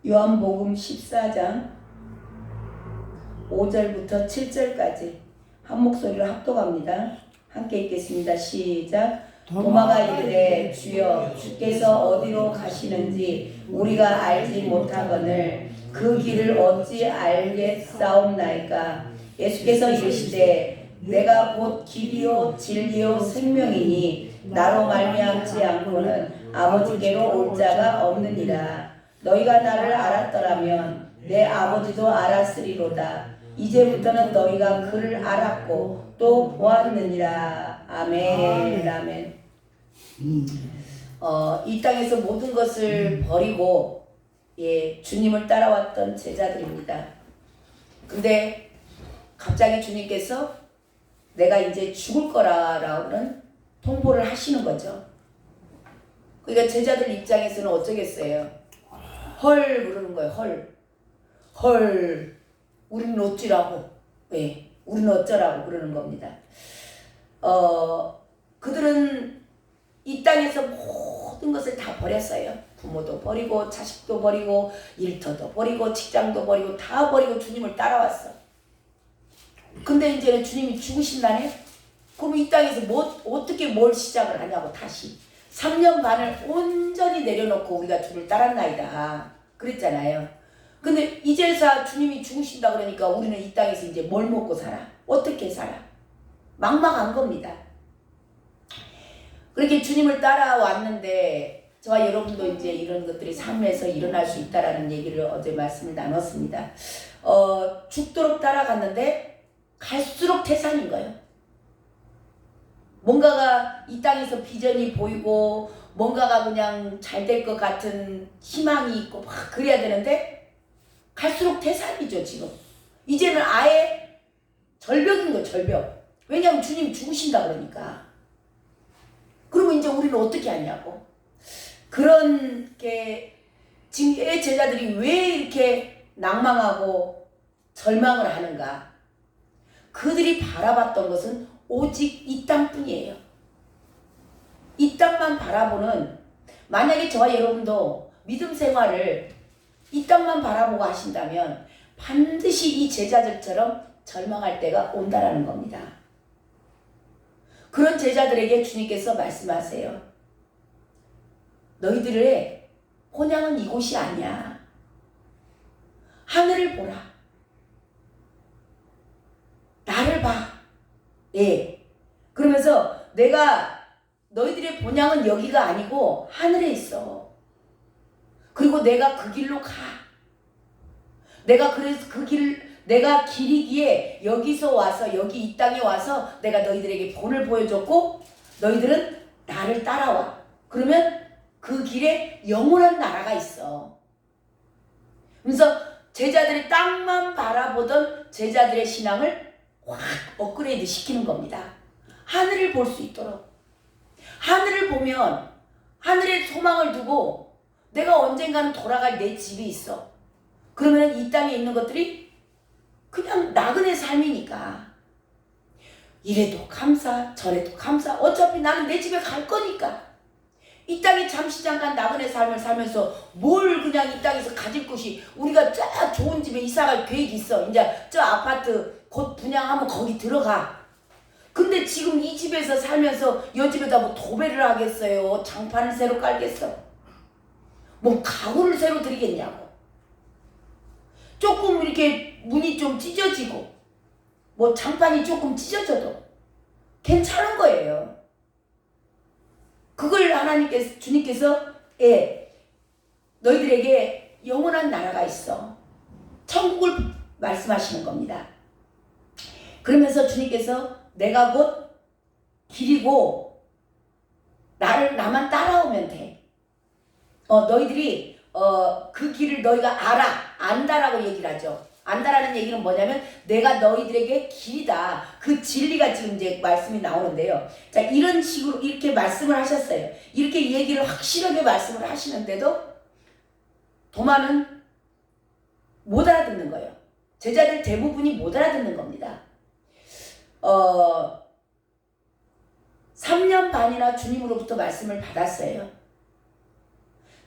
요한복음 14장 5절부터 7절까지 한 목소리로 합독합니다. 함께 읽겠습니다. 시작. 도마가 이르되 주여 주께서 어디로 가시는지 우리가 알지 못하거늘 그 길을 어찌 알겠사옵나이까. 예수께서 이르시되 내가 곧 길이요 진리요 생명이니 나로 말미암지 않고는 아버지께로 올 자가 없느니라. 너희가 나를 알았더라면 내 아버지도 알았으리로다. 이제부터는 너희가 그를 알았고 또 보았느니라. 아멘. 아멘. 이 땅에서 모든 것을 버리고 주님을 따라왔던 제자들입니다. 근데 갑자기 주님께서 내가 이제 죽을 거라라는 통보를 하시는 거죠. 그러니까 제자들 입장에서는 어쩌겠어요? 헐 그러는 거예요. 헐 우리는 어찌라고, 왜 우리는 어쩌라고 그러는 겁니다. 그들은 이 땅에서 모든 것을 다 버렸어요. 부모도 버리고 자식도 버리고 일터도 버리고 직장도 버리고 다 버리고 주님을 따라왔어. 근데 이제는 주님이 죽으신다네? 그럼 이 땅에서 어떻게 뭘 시작을 하냐고. 다시 3년 반을 온전히 내려놓고 우리가 주를 따랐나이다 그랬잖아요. 근데 이제서 주님이 죽으신다 그러니까 우리는 이 땅에서 이제 뭘 먹고 살아? 어떻게 살아? 막막한 겁니다. 그렇게 주님을 따라왔는데 저와 여러분도 이제 이런 것들이 삶에서 일어날 수 있다라는 얘기를 어제 말씀을 나눴습니다. 죽도록 따라갔는데 갈수록 태산인 거예요. 뭔가가 이 땅에서 비전이 보이고 뭔가가 그냥 잘 될 것 같은 희망이 있고 막 그래야 되는데 갈수록 태산이죠. 지금 이제는 아예 절벽인 거예요. 절벽. 왜냐하면 주님 죽으신다 그러니까. 그러면 이제 우리는 어떻게 하냐고. 그런 게 지금 제자들이 왜 이렇게 낭망하고 절망을 하는가. 그들이 바라봤던 것은 오직 이 땅뿐이에요. 이 땅만 바라보는, 만약에 저와 여러분도 믿음 생활을 이 땅만 바라보고 하신다면 반드시 이 제자들처럼 절망할 때가 온다라는 겁니다. 그런 제자들에게 주님께서 말씀하세요. 너희들의 혼향은 이곳이 아니야. 하늘을 보라. 나를 봐. 그러면서 내가 너희들의 본향은 여기가 아니고 하늘에 있어. 그리고 내가 그 길로 가. 내가 그래서 그 길을 내가 길이기에 여기서 와서 여기 이 땅에 와서 내가 너희들에게 본을 보여줬고 너희들은 나를 따라와. 그러면 그 길에 영원한 나라가 있어. 그래서 제자들이 땅만 바라보던 제자들의 신앙을 확 업그레이드 시키는 겁니다. 하늘을 볼 수 있도록. 하늘을 보면 하늘에 소망을 두고 내가 언젠가는 돌아갈 내 집이 있어. 그러면 이 땅에 있는 것들이 그냥 나그네 삶이니까 이래도 감사 저래도 감사. 어차피 나는 내 집에 갈 거니까. 이 땅에 잠시 잠깐 나그네 삶을 살면서 뭘 그냥 이 땅에서 가질 것이, 우리가 쫙 좋은 집에 이사갈 계획이 있어. 이제 저 아파트 곧 분양하면 거기 들어가. 근데 지금 이 집에서 살면서 여 집에다 뭐 도배를 하겠어요? 장판을 새로 깔겠어? 뭐 가구를 새로 드리겠냐고. 조금 이렇게 문이 좀 찢어지고 뭐 장판이 조금 찢어져도 괜찮은 거예요. 그걸 하나님께서, 주님께서 너희들에게 영원한 나라가 있어. 천국을 말씀하시는 겁니다. 그러면서 주님께서 내가 곧 길이고 나만 따라오면 돼. 너희들이 그 길을 너희가 안다라고 얘기를 하죠. 안다라는 얘기는 뭐냐면 내가 너희들에게 길이다. 그 진리가 지금 이제 말씀이 나오는데요. 자, 이런 식으로 이렇게 말씀을 하셨어요. 이렇게 얘기를 확실하게 말씀을 하시는데도 도마는 못 알아듣는 거예요. 제자들 대부분이 못 알아듣는 겁니다. 3년 반이나 주님으로부터 말씀을 받았어요.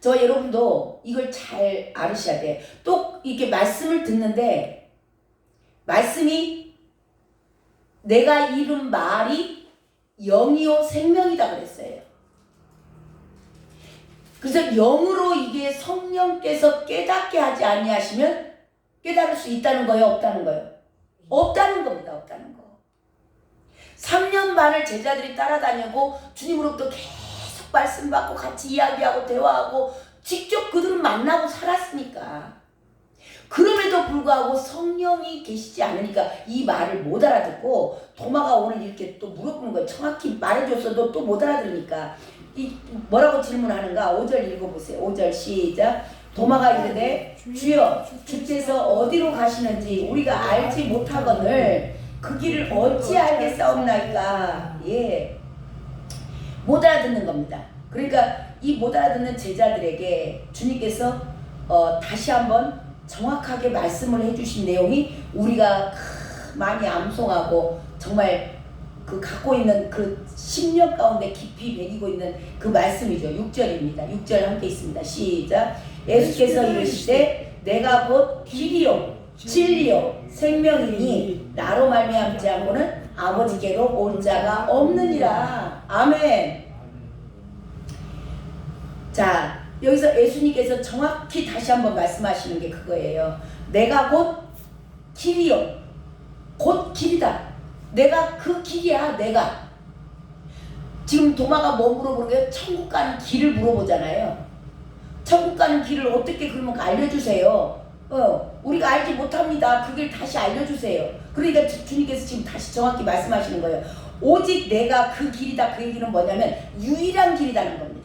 저 여러분도 이걸 잘 알으셔야 돼. 또 이렇게 말씀을 듣는데 말씀이 내가 이룬 말이 영이요 생명이다 그랬어요. 그래서 영으로 이게 성령께서 깨닫게 하지 아니하시면 깨달을 수 있다는 거예요, 없다는 거예요? 없다는 겁니다. 없다는 거. 3년 반을 제자들이 따라다니고 주님으로부터 계속 말씀 받고 같이 이야기하고 대화하고 직접 그들은 만나고 살았으니까. 그럼에도 불구하고 성령이 계시지 않으니까 이 말을 못 알아듣고 도마가 오늘 이렇게 또 물어보는 거예요. 정확히 말해줬어도 또 못 알아들으니까. 이 뭐라고 질문하는가? 5절 읽어보세요. 5절 시작. 도마가 이르되 주여 주께서 어디로 가시는지 우리가 알지 못하거늘 그 길을 어찌 알겠사옵나이까. 예, 못 알아듣는 겁니다. 그러니까 이 못 알아듣는 제자들에게 주님께서 다시 한번 정확하게 말씀을 해주신 내용이 우리가 많이 암송하고 정말 그 갖고 있는 그 심령 가운데 깊이 배기고 있는 그 말씀이죠. 6절입니다. 6절 함께 있습니다. 시작. 예수께서 이르시되 내가 곧 길이요 진리요 생명이니 나로 말미암지 않고는 아버지께로 올 자가 없느니라. 아멘. 자, 여기서 예수님께서 정확히 다시 한번 말씀하시는 게 그거예요. 내가 곧 길이요. 곧 길이다. 내가 그 길이야. 내가. 지금 도마가 뭐 물어보는 거예요? 천국 가는 길을 물어보잖아요. 천국 가는 길을 어떻게 그러면 알려주세요. 우리가 알지 못합니다. 그 길 다시 알려주세요. 그러니까 주님께서 지금 다시 정확히 말씀하시는 거예요. 오직 내가 그 길이다. 그 얘기는 뭐냐면 유일한 길이라는 겁니다.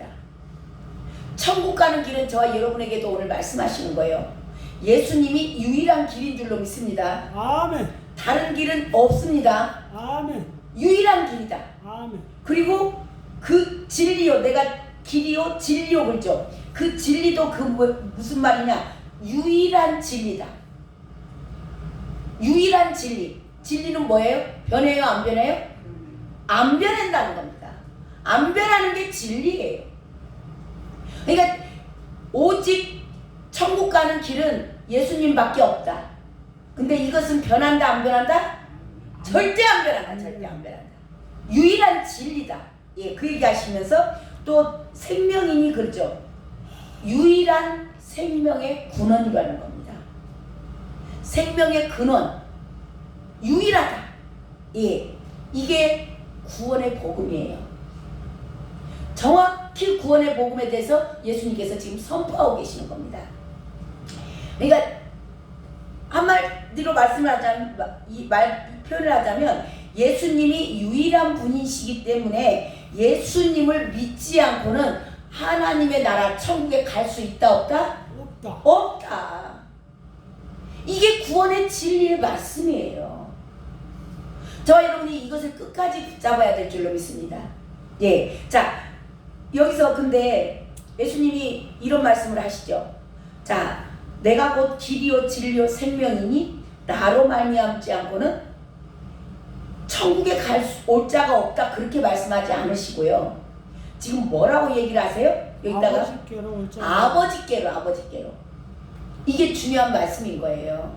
천국 가는 길은 저와 여러분에게도 오늘 말씀하시는 거예요. 예수님이 유일한 길인 줄로 믿습니다. 아멘. 다른 길은 없습니다. 아멘. 유일한 길이다. 아멘. 그리고 그 진리요. 내가 길이요 진리요 그렇죠. 그 진리도 그 무슨 말이냐. 유일한 진리다. 유일한 진리. 진리는 뭐예요? 변해요? 안 변해요? 안 변한다는 겁니다. 안 변하는 게 진리예요. 그러니까 오직 천국 가는 길은 예수님밖에 없다. 근데 이것은 변한다 안 변한다? 절대 안 변한다. 절대 안 변한다. 유일한 진리다. 예, 그 얘기 하시면서 또 생명이니 그렇죠. 유일한 생명의 근원이라는 겁니다. 생명의 근원. 유일하다. 예, 이게 구원의 복음이에요. 정확히 구원의 복음에 대해서 예수님께서 지금 선포하고 계시는 겁니다. 그러니까 한마디로 말씀을 하자면, 표현을 하자면 예수님이 유일한 분이시기 때문에 예수님을 믿지 않고는 하나님의 나라 천국에 갈 수 있다 없다? 없다. 없다. 이게 구원의 진리의 말씀이에요. 저와 여러분이 이것을 끝까지 붙잡아야 될 줄로 믿습니다. 예, 자 여기서 근데 예수님이 이런 말씀을 하시죠. 자, 내가 곧 길이요 진리요 생명이니 나로 말미암지 않고는 천국에 올 자가 없다. 그렇게 말씀하지 않으시고요. 지금 뭐라고 얘기를 하세요? 여기다가 아버지께로 올 자. 아버지께로. 이게 중요한 말씀인 거예요.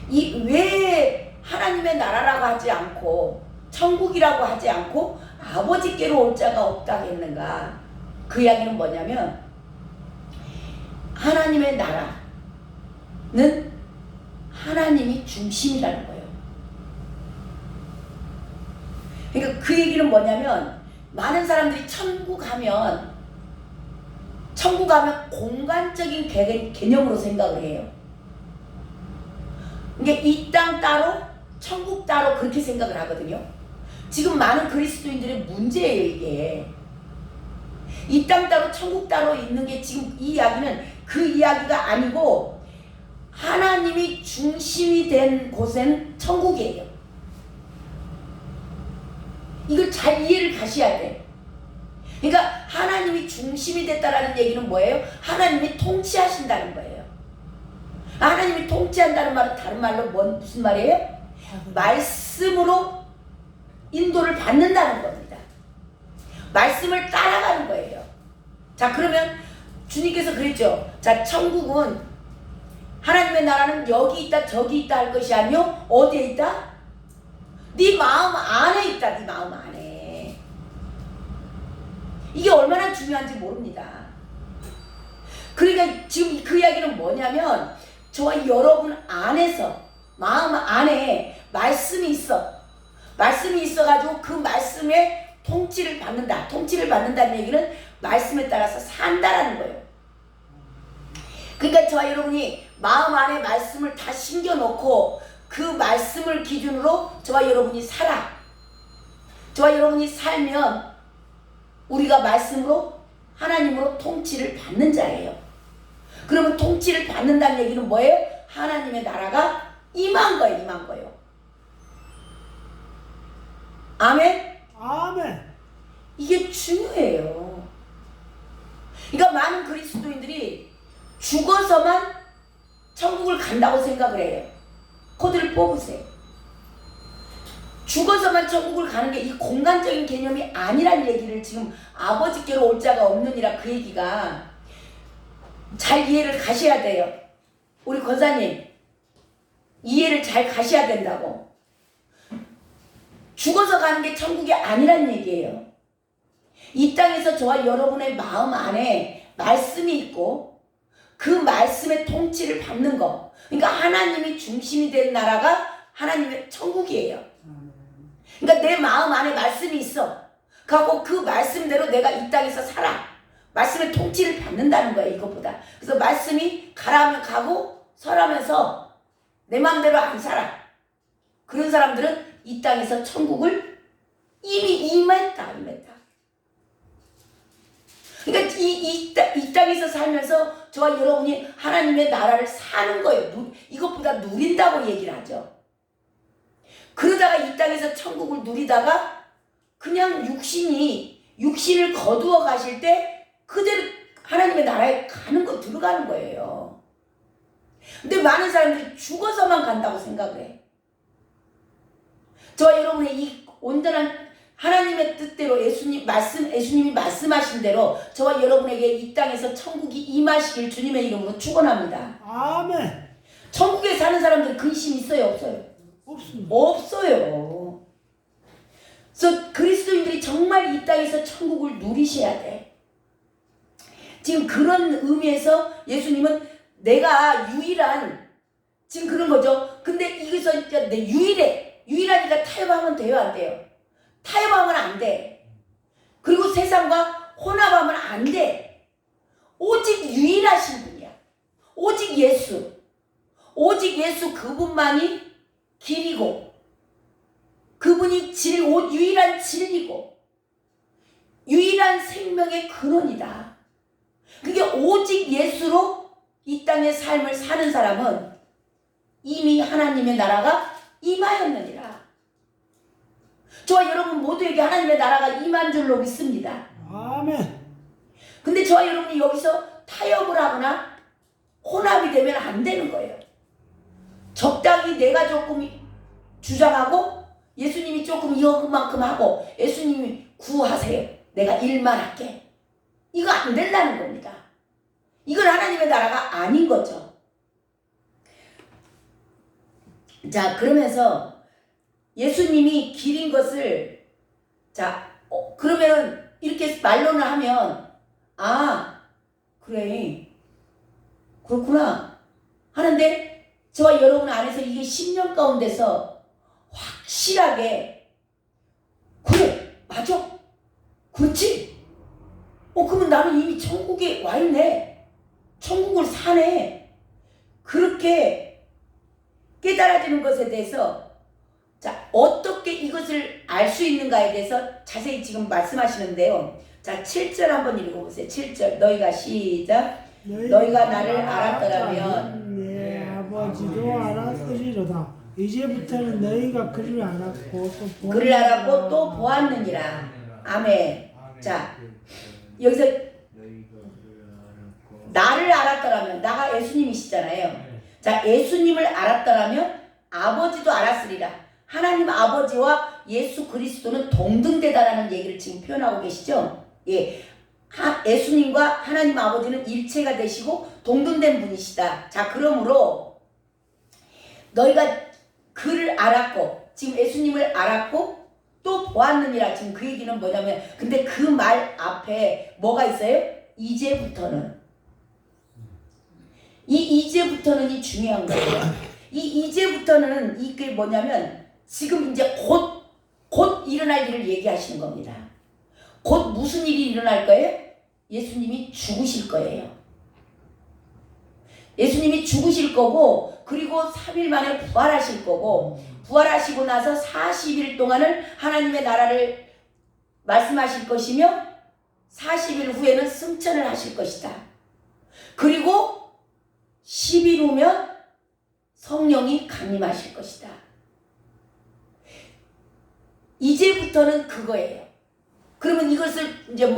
이 왜 하나님의 나라라고 하지 않고 천국이라고 하지 않고 아버지께로 올 자가 없다 했는가? 그 이야기는 뭐냐면 하나님의 나라는 하나님이 중심이라는 거예요. 그러니까 그 얘기는 뭐냐면 많은 사람들이 천국 가면 공간적인 개념으로 생각을 해요. 그러니까 이 땅 따로 천국 따로 그렇게 생각을 하거든요. 지금 많은 그리스도인들의 문제예요. 이게 이 땅 따로 천국 따로 있는 게 지금 이 이야기는 그 이야기가 아니고 하나님이 중심이 된 곳은 천국이에요. 이걸 잘 이해를 가셔야 돼. 그러니까 하나님이 중심이 됐다라는 얘기는 뭐예요? 하나님이 통치하신다는 거예요. 하나님이 통치한다는 말은 다른 말로 무슨 말이에요? 말씀으로 인도를 받는다는 겁니다. 말씀을 따라가는 거예요. 자, 그러면 주님께서 그랬죠. 자, 천국은 하나님의 나라는 여기 있다 저기 있다 할 것이 아니요 어디에 있다? 네 마음 안에 있다. 네 마음 안에. 이게 얼마나 중요한지 모릅니다. 그러니까 지금 그 이야기는 뭐냐면 저와 여러분 안에서 마음 안에 말씀이 있어. 말씀이 있어가지고 그 말씀에 통치를 받는다. 통치를 받는다는 얘기는 말씀에 따라서 산다라는 거예요. 그러니까 저와 여러분이 마음 안에 말씀을 다 심겨놓고 그 말씀을 기준으로 저와 여러분이 살아. 저와 여러분이 살면 우리가 말씀으로 하나님으로 통치를 받는 자예요. 그러면 통치를 받는다는 얘기는 뭐예요? 하나님의 나라가 임한 거예요. 임한 거예요. 아멘? 아멘. 이게 중요해요. 그러니까 많은 그리스도인들이 죽어서만 천국을 간다고 생각을 해요. 코드를 뽑으세요. 죽어서만 천국을 가는 게 이 공간적인 개념이 아니란 얘기를 지금 아버지께로 올 자가 없느니라 그 얘기가 잘 이해를 가셔야 돼요. 우리 권사님 이해를 잘 가셔야 된다고. 죽어서 가는 게 천국이 아니란 얘기예요. 이 땅에서 저와 여러분의 마음 안에 말씀이 있고 그 말씀의 통치를 받는 거. 그러니까 하나님이 중심이 된 나라가 하나님의 천국이에요. 그러니까 내 마음 안에 말씀이 있어. 그리고 그 말씀대로 내가 이 땅에서 살아. 말씀의 통치를 받는다는 거예요. 이것보다. 그래서 말씀이 가라면 가고 서라면서 내 마음대로 안 살아. 그런 사람들은 이 땅에서 천국을 이미 임했다. 그러니까 이 땅에서 살면서 저와 여러분이 하나님의 나라를 사는 거예요. 이것보다 누린다고 얘기를 하죠. 그러다가 이 땅에서 천국을 누리다가 그냥 육신을 거두어 가실 때 그대로 하나님의 나라에 가는 거 들어가는 거예요. 근데 많은 사람들이 죽어서만 간다고 생각을 해. 저와 여러분의 이 온전한 하나님의 뜻대로 예수님이 말씀하신 대로 저와 여러분에게 이 땅에서 천국이 임하시길 주님의 이름으로 축원합니다. 아멘. 천국에 사는 사람들 근심 있어요, 없어요? 없습니다. 없어요. 그래서 그리스도인들이 정말 이 땅에서 천국을 누리셔야 돼. 지금 그런 의미에서 예수님은 내가 유일한 지금 그런 거죠. 근데 이것은 내 유일하니까 타협하면 돼요, 안 돼요? 타협하면 안 돼. 그리고 세상과 혼합하면 안 돼. 오직 유일하신 분이야. 오직 예수. 오직 예수 그분만이 길이고 그분이 유일한 진리고 유일한 생명의 근원이다. 그게 오직 예수로 이 땅의 삶을 사는 사람은 이미 하나님의 나라가 임하였느니라. 저와 여러분 모두에게 하나님의 나라가 임한 줄로 믿습니다. 아멘. 근데 저와 여러분이 여기서 타협을 하거나 혼합이 되면 안 되는 거예요. 적당히 내가 조금 주장하고 예수님이 조금 이만큼 하고 예수님이 구하세요. 내가 일만 할게. 이거 안 된다는 겁니다. 이건 하나님의 나라가 아닌 거죠. 자, 그러면서 예수님이 길인 것을 그러면은 이렇게 말로는 하면 그래 그렇구나 하는데 저와 여러분 안에서 이게 10년 가운데서 확실하게 그래 맞아 그렇지 그러면 나는 이미 천국에 와 있네 천국을 사네 그렇게 깨달아지는 것에 대해서 자, 어떻게 이것을 알 수 있는가에 대해서 자세히 지금 말씀하시는데요. 자, 7절 한번 읽어보세요. 7절 너희가 시작. 너희가 나를 알았더라면 내 아버지도 알았으리로다. 이제부터는 너희가 그를 알았고 또 보았느니라. 아멘. 자, 여기서 나를 알았더라면 나가 예수님이시잖아요. 자, 예수님을 알았더라면 아버지도 알았으리라. 하나님 아버지와 예수 그리스도는 동등되다라는 얘기를 지금 표현하고 계시죠? 예. 예수님과 하나님 아버지는 일체가 되시고 동등된 분이시다. 자, 그러므로 너희가 그를 알았고 지금 예수님을 알았고 또 보았느니라. 지금 그 얘기는 뭐냐면 근데 그 말 앞에 뭐가 있어요? 이제부터는. 이 이제부터는이 중요한 거예요. 이 이제부터는 이게 뭐냐면 지금 이제 곧 일어날 일을 얘기하시는 겁니다. 곧 무슨 일이 일어날 거예요? 예수님이 죽으실 거예요. 예수님이 죽으실 거고 그리고 3일 만에 부활하실 거고 부활하시고 나서 40일 동안을 하나님의 나라를 말씀하실 것이며 40일 후에는 승천을 하실 것이다. 그리고 10일 후면 성령이 강림하실 것이다. 이제부터는 그거예요. 그러면 이것을 이제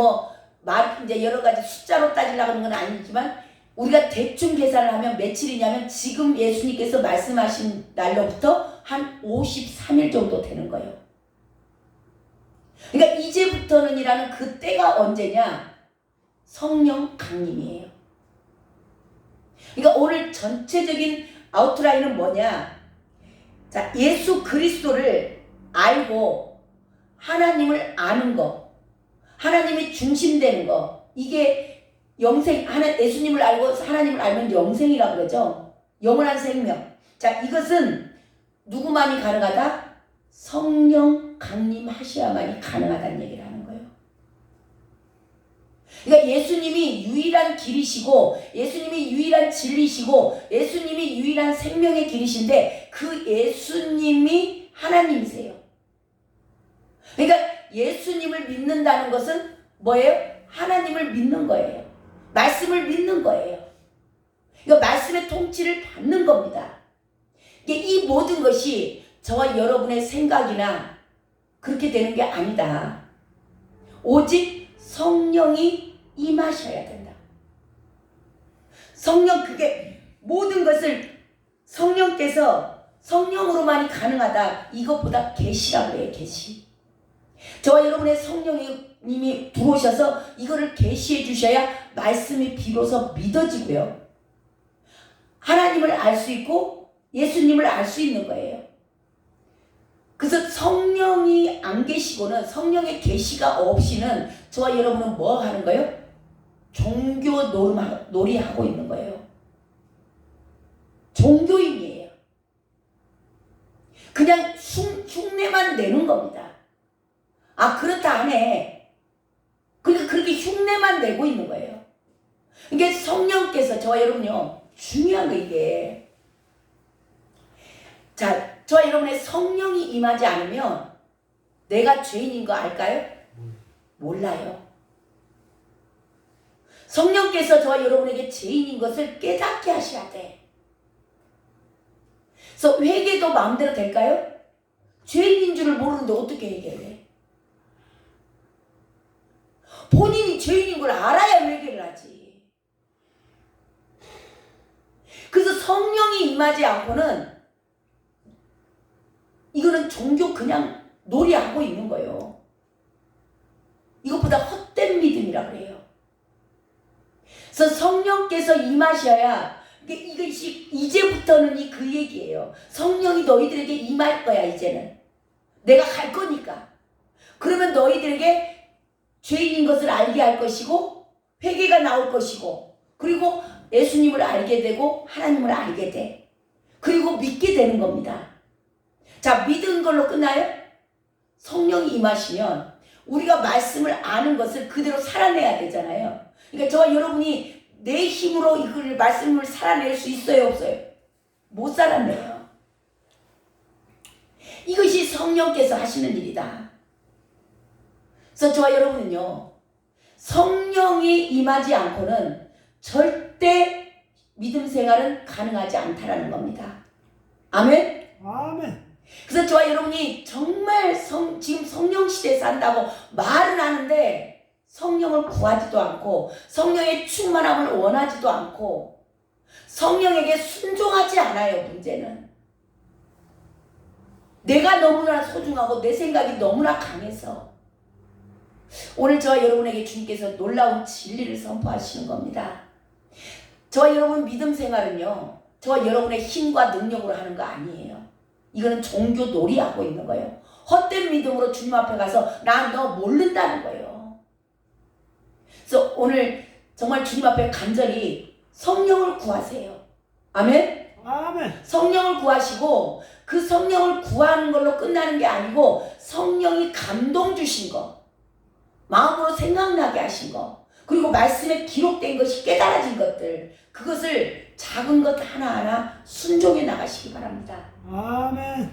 이제 여러 가지 숫자로 따지려고 하는 건 아니지만 우리가 대충 계산을 하면 며칠이냐면 지금 예수님께서 말씀하신 날로부터 한 53일 정도 되는 거예요. 그러니까 이제부터는이라는 그 때가 언제냐? 성령 강림이에요. 그러니까 오늘 전체적인 아웃라인은 뭐냐? 자, 예수 그리스도를 알고 하나님을 아는 거, 하나님이 중심되는 거, 이게 예수님을 알고 하나님을 알면 영생이라고 그러죠. 영원한 생명. 자, 이것은 누구만이 가능하다? 성령 강림하셔야만이 가능하다는 얘기를 하는 거예요. 그러니까 예수님이 유일한 길이시고 예수님이 유일한 진리시고 예수님이 유일한 생명의 길이신데 그 예수님이 하나님이세요. 그러니까 예수님을 믿는다는 것은 뭐예요? 하나님을 믿는 거예요. 말씀을 믿는 거예요. 그러니까 말씀의 통치를 받는 겁니다. 이 모든 것이 저와 여러분의 생각이나 그렇게 되는 게 아니다. 오직 성령이 임하셔야 된다. 그게 모든 것을 성령께서 성령으로만이 가능하다. 이것보다 계시라고 해요. 계시. 저와 여러분의 성령님이 들어오셔서 이거를 계시해 주셔야 말씀이 비로소 믿어지고요. 하나님을 알 수 있고 예수님을 알 수 있는 거예요. 그래서 성령이 안 계시고는 성령의 계시가 없이는 저와 여러분은 뭐 하는 거예요? 종교 놀이하고 있는 거예요. 종교인이에요. 그냥 흉내만 내는 겁니다. 아, 그렇다 하네. 그러니까 그렇게 흉내만 내고 있는 거예요. 이게 성령께서 저와 여러분요, 중요한 거 이게. 자, 저와 여러분의 성령이 임하지 않으면 내가 죄인인 거 알까요? 몰라요. 성령께서 저와 여러분에게 죄인인 것을 깨닫게 하셔야 돼. 그래서 회개도 마음대로 될까요? 죄인인 줄을 모르는데 어떻게 회개를 해? 본인이 죄인인 걸 알아야 회개를 하지. 그래서 성령이 임하지 않고는 이거는 종교 그냥 놀이하고 있는 거예요. 이것보다 헛된 믿음이라 그래요. 그래서 성령께서 임하셔야 이것이 이제부터는 그 얘기예요. 성령이 너희들에게 임할 거야. 이제는 내가 갈 거니까. 그러면 너희들에게 죄인인 것을 알게 할 것이고 회개가 나올 것이고 그리고 예수님을 알게 되고 하나님을 알게 돼. 그리고 믿게 되는 겁니다. 자, 믿은 걸로 끝나요? 성령이 임하시면 우리가 말씀을 아는 것을 그대로 살아내야 되잖아요. 그러니까 저와 여러분이 내 힘으로 이걸 말씀을 살아낼 수 있어요, 없어요? 못 살아내요. 이것이 성령께서 하시는 일이다. 그래서 저와 여러분은요, 성령이 임하지 않고는 절대 믿음 생활은 가능하지 않다라는 겁니다. 아멘? 아멘. 그래서 저와 여러분이 정말 지금 성령 시대에 산다고 말은 하는데 성령을 구하지도 않고 성령의 충만함을 원하지도 않고 성령에게 순종하지 않아요. 문제는 내가 너무나 소중하고 내 생각이 너무나 강해서 오늘 저와 여러분에게 주님께서 놀라운 진리를 선포하시는 겁니다. 저와 여러분 믿음 생활은요, 저와 여러분의 힘과 능력으로 하는 거 아니에요. 이거는 종교 놀이하고 있는 거예요. 헛된 믿음으로 주님 앞에 가서 나 너 모른다는 거예요. 그래서 오늘 정말 주님 앞에 간절히 성령을 구하세요. 아멘? 아멘. 성령을 구하시고 그 성령을 구하는 걸로 끝나는 게 아니고 성령이 감동 주신 거, 마음으로 생각나게 하신 거, 그리고 말씀에 기록된 것이 깨달아진 것들, 그것을 작은 것 하나하나 순종해 나가시기 바랍니다. 아멘.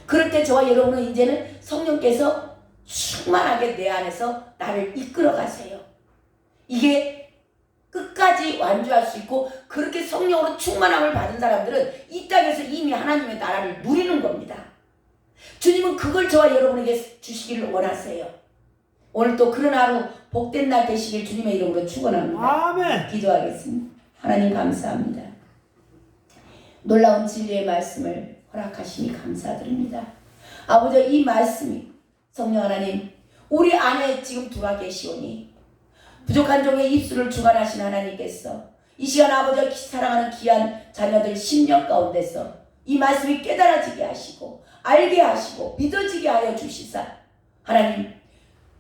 그럴 때 저와 여러분은 이제는 성령께서 충만하게 내 안에서 나를 이끌어 가세요. 이게 끝까지 완주할 수 있고, 그렇게 성령으로 충만함을 받은 사람들은 이 땅에서 이미 하나님의 나라를 누리는 겁니다. 주님은 그걸 저와 여러분에게 주시기를 원하세요. 오늘 또 그런 하루 복된 날 되시길 주님의 이름으로 축원합니다. 아멘. 기도하겠습니다. 하나님 감사합니다. 놀라운 진리의 말씀을 허락하시니 감사드립니다. 아버지, 이 말씀이 성령 하나님 우리 안에 지금 들어와 계시오니 부족한 종의 입술을 주관하신 하나님께서 이 시간 아버지 사랑하는 귀한 자녀들 심령 가운데서 이 말씀이 깨달아지게 하시고 알게 하시고 믿어지게 하여 주시사, 하나님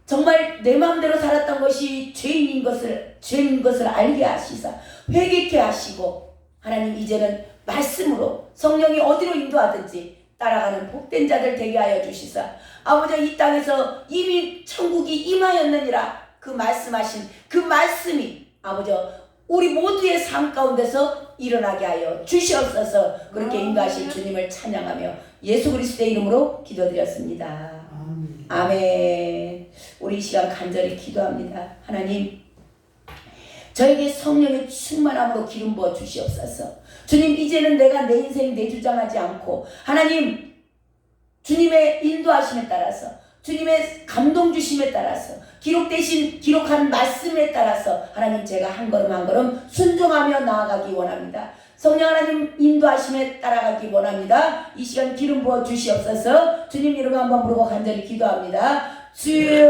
정말 내 마음대로 살았던 것이 죄인 것을 알게 하시사 회개케 하시고, 하나님 이제는 말씀으로 성령이 어디로 인도하든지 따라가는 복된 자들 되게 하여 주시사, 아버지 이 땅에서 이미 천국이 임하였느니라 그 말씀하신 그 말씀이 아버지 우리 모두의 삶 가운데서 일어나게 하여 주시옵소서. 그렇게 인도하신 주님을 찬양하며 예수 그리스도의 이름으로 기도드렸습니다. 아멘. 우리 이 시간 간절히 기도합니다. 하나님, 저에게 성령의 충만함으로 기름 부어 주시옵소서. 주님, 이제는 내가 내 인생 내주장하지 않고 하나님 주님의 인도하심에 따라서, 주님의 감동 주심에 따라서, 기록한 말씀에 따라서 하나님 제가 한 걸음 한 걸음 순종하며 나아가기 원합니다. 성령 하나님 인도하심에 따라가기 원합니다. 이 시간 기름 부어 주시옵소서. 주님 이름 한번 부르고 간절히 기도합니다. 주여